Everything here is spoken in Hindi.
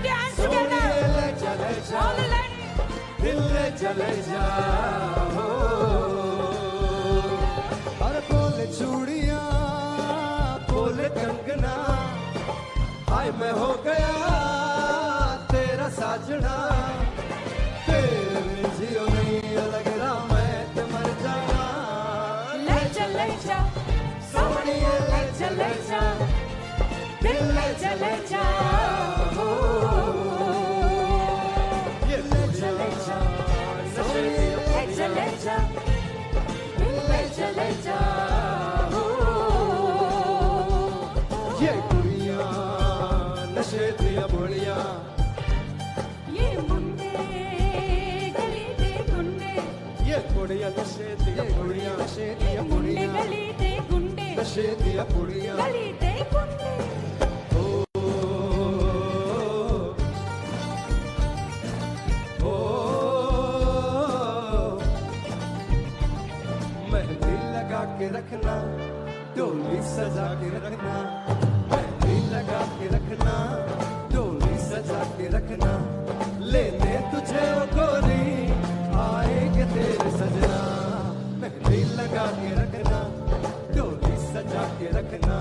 your hands together. All the ladies. दिल ले चले जाओ और बोले चूड़ियां बोले कंगना हाय मैं हो गया तेरा साजना तेरे जियो नहीं लग रहा मैं तो मर जाऊंगा ले जा सोनिए ले जा दिल ले जा ये ले चले जा ले जा दिल ले जा ये कुड़ियां नशे दिया बुढ़िया ये मुंडे गली दे गुंडे ये कुड़िया नशे दिया बुढ़िया नशे दिया मुंडे बुढ़िया गली दे गुंडे नशे दिया बुढ़िया गली दे गुंडे मेहंदी लगा के रखना डोली सजा के रखना मेहंदी लगा के रखना डोली सजा के रखना लेने तुझे ओ गोरी आएंगे तेरे सजना मेहंदी लगा के रखना डोली सजा के रखना